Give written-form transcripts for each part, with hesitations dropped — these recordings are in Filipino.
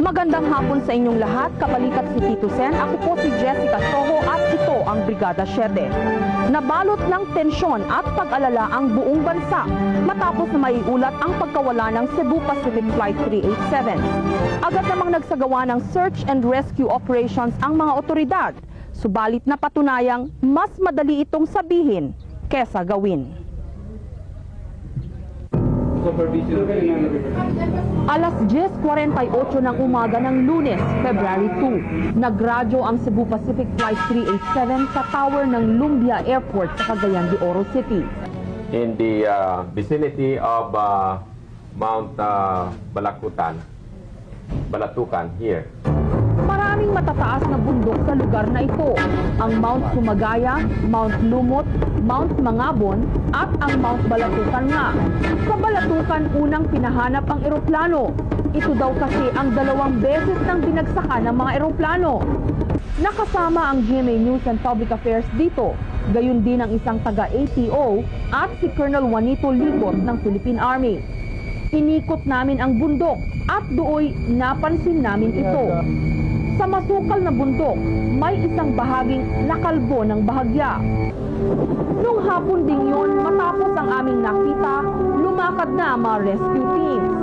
Magandang hapon sa inyong lahat. Kabalikat si Tito Sen. Ako po si Jessica Soho at ito ang Brigada 7. Nabalot ng tensyon at pag-alala ang buong bansa matapos na maiulat ang pagkawala ng Cebu Pacific Flight 387. Agad namang nagsagawa ng search and rescue operations ang mga otoridad. Subalit napatunayang mas madali itong sabihin kesa gawin. Alas 10:48 ng umaga ng Lunes, February 2, nagradyo ang Cebu Pacific Flight 387 sa tower ng Lumbia Airport sa Cagayan de Oro City. In the vicinity of Mount Balatukan here. Maraming matataas na bundok sa lugar na ito. Ang Mount Sumagaya, Mount Lumot, Mount Mangabon at ang Mount Balatukan nga. Sa Balatukan unang pinahanap ang eroplano. Ito daw kasi ang 2 beses nang binagsakan ng mga eroplano. Nakasama ang GMA News and Public Affairs dito. Gayon din ang isang taga-ATO at si Colonel Juanito Libot ng Philippine Army. Inikot namin ang bundok at dooy napansin namin ito. Sa masukal na bundok, may isang bahaging nakalbo ng bahagya. Nung hapon ding yun, matapos ang aming nakita, lumakad na ang mga rescue teams.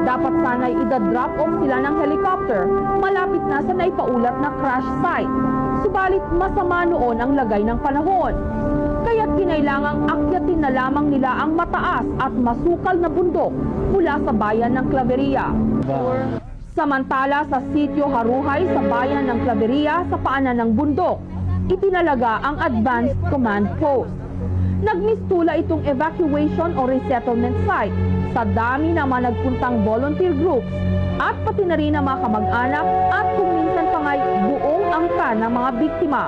Dapat sana'y ida-drop off sila ng helicopter, malapit na sa naipaulat na crash site. Subalit masama noon ang lagay ng panahon. Kaya't kinailangang akyatin na lamang nila ang mataas at masukal na bundok mula sa bayan ng Claveria. Samantala sa sitio Haruhay sa bayan ng Claveria sa paanan ng bundok, itinalaga ang Advanced Command Post. Nagmistula itong evacuation o resettlement site sa dami ng mga nagpuntang volunteer groups at pati na rin ang mga kamag-anak at kung minsan pa nga'y buong angkan ng mga biktima.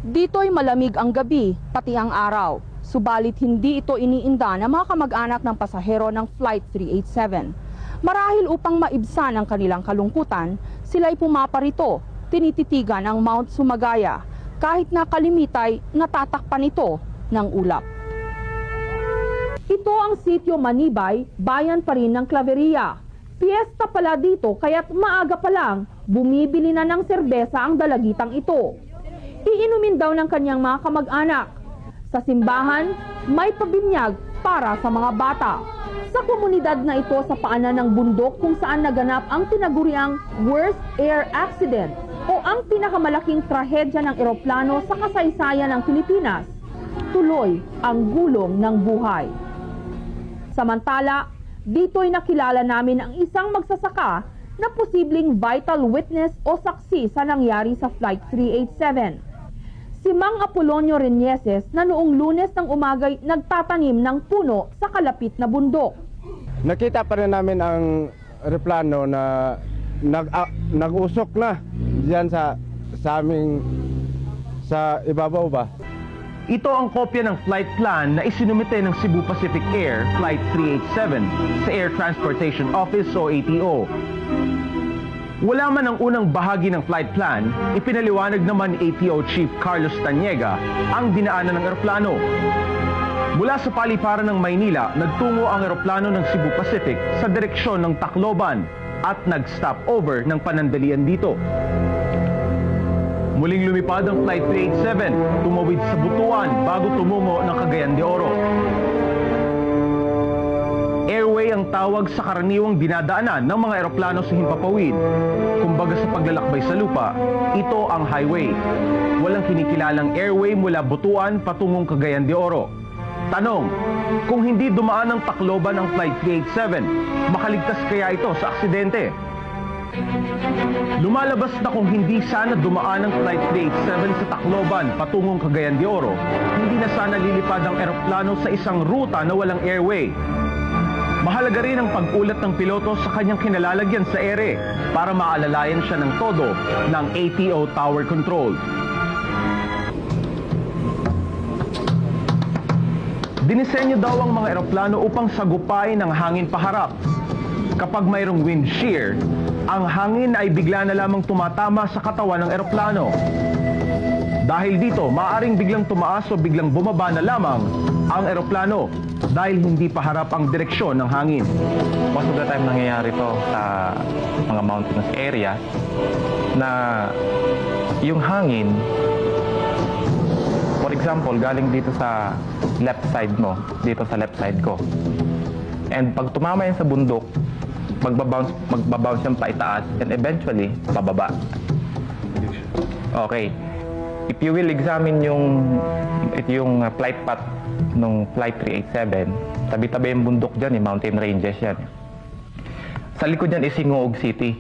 Dito'y malamig ang gabi, pati ang araw. Subalit hindi ito iniinda ng mga kamag-anak ng pasahero ng Flight 387. Marahil upang maibsan ang kanilang kalungkutan, sila'y pumaparito, tinititigan ang Mount Sumagaya, kahit na kalimitay natatakpan ito ng ulap. Ito ang sitio Manibay, bayan pa rin ng Claveria. Fiesta pala dito kaya't maaga pa lang, bumibili na ng serbesa ang dalagitang ito. Iinumin daw ng kanyang mga kamag-anak. Sa simbahan, may pabinyag para sa mga bata. Sa komunidad na ito sa paanan ng bundok kung saan naganap ang tinaguriang worst air accident o ang pinakamalaking trahedya ng eroplano sa kasaysayan ng Pilipinas, tuloy ang gulong ng buhay. Samantala, dito'y nakilala namin ang isang magsasaka na posibleng vital witness o saksi sa nangyari sa Flight 387. Si Mang Apolonio Renieses na noong Lunes ng umagay nagtatanim ng puno sa kalapit na bundok. Nakita pa rin namin ang eroplano na nag-usok na diyan sa aming sa ibabaw ba. Ito ang kopya ng flight plan na isinumite ng Cebu Pacific Air Flight 387 sa Air Transportation Office o ATO. Wala man ang unang bahagi ng flight plan, ipinaliwanag naman ni ATO Chief Carlos Taniega ang dinaanan ng eroplano. Mula sa paliparan ng Maynila, nagtungo ang eroplano ng Cebu Pacific sa direksyon ng Tacloban at nag-stop over ng panandalian dito. Muling lumipad ang Flight 387, tumawid sa Butuan bago tumungo ng Cagayan de Oro. Airway ang tawag sa karaniwang dinadaanan ng mga eroplano sa himpapawid. Kumbaga sa paglalakbay sa lupa, ito ang highway. Walang kinikilalang airway mula Butuan patungong Cagayan de Oro. Tanong, kung hindi dumaan ng Tacloban ang Flight 387, makaligtas kaya ito sa aksidente? Lumalabas na kung hindi sana dumaan ang Flight 387 sa Tacloban patungong Cagayan de Oro, hindi na sana lilipad ang eroplano sa isang ruta na walang airway. Mahalaga rin ang pag-ulat ng piloto sa kanyang kinalalagyan sa ere para maalalayan siya ng todo ng ATO Tower Control. Dinisenyo daw ang mga eroplano upang sagupain ang hangin paharap. Kapag mayroong wind shear, ang hangin ay bigla na lamang tumatama sa katawan ng eroplano. Dahil dito, maaaring biglang tumaas o biglang bumaba na lamang ang eroplano dahil hindi paharap ang direksyon ng hangin. Most of the time nangyayari to sa mga mountainous area na yung hangin, for example, galing dito sa left side mo, dito sa left side ko. And pag tumama yan sa bundok, magbabounce yan pa itaas and eventually, pababa. Okay. If you will examine yung flight path nung Flight 387, tabi-tabi yung bundok dyan, mountain ranges yan. Sa likod yan is Hingoog City.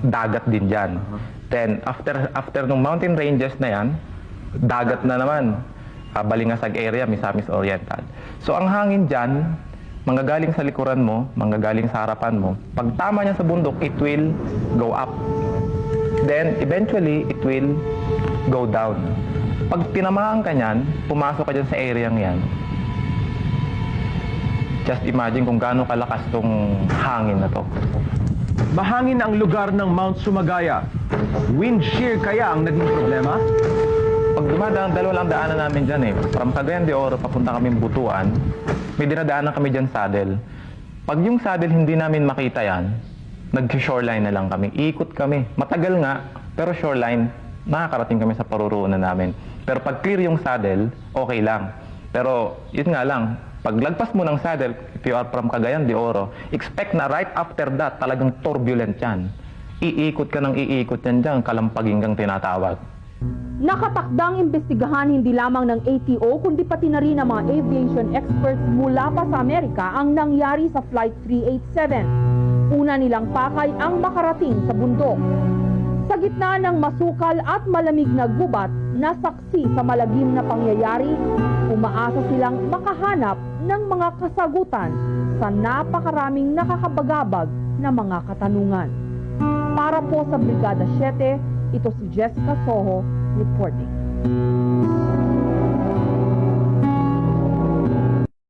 Dagat din dyan. Then, after nung mountain ranges na yan, dagat na naman. Balingasag area, Misamis Oriental. So, ang hangin dyan, manggagaling sa likuran mo, manggagaling sa harapan mo. Pag tama niya sa bundok, it will go up. Then, eventually, it will go down. Pag tinamaan ka niyan, pumasok ka dyan sa area yan, just imagine kung gaano kalakas tong hangin na to. Mahangin ang lugar ng Mount Sumagaya. Wind shear kaya ang naging problema? Pag dumadaan, dalawa lang daanan namin dyan eh. From Cagayan de Oro, papunta kami Butuan, may dinadaanan kami dyan saddle. Pag yung saddle hindi namin makita yan, nag-shoreline na lang kami. Ikot kami. Matagal nga, pero shoreline, nakakarating kami sa paruroonan namin. Pero pag clear yung saddle, okay lang. Pero yun nga lang, pag lagpas mo ng saddle, if you are from Cagayan de Oro, expect na right after that, talagang turbulent yan. Iikot ka ng iikot yan dyan, kalampaging kang tinatawag. Nakatakdang imbestigahan hindi lamang ng ATO kundi pati na rin ng mga aviation experts mula pa sa Amerika ang nangyari sa Flight 387. Una nilang pakay ang makarating sa bundok. Sa gitna ng masukal at malamig na gubat na saksi sa malagim na pangyayari, umaasa silang makahanap ng mga kasagutan sa napakaraming nakakabagabag na mga katanungan. Para po sa Brigada 7, ito si Jessica Soho reporting.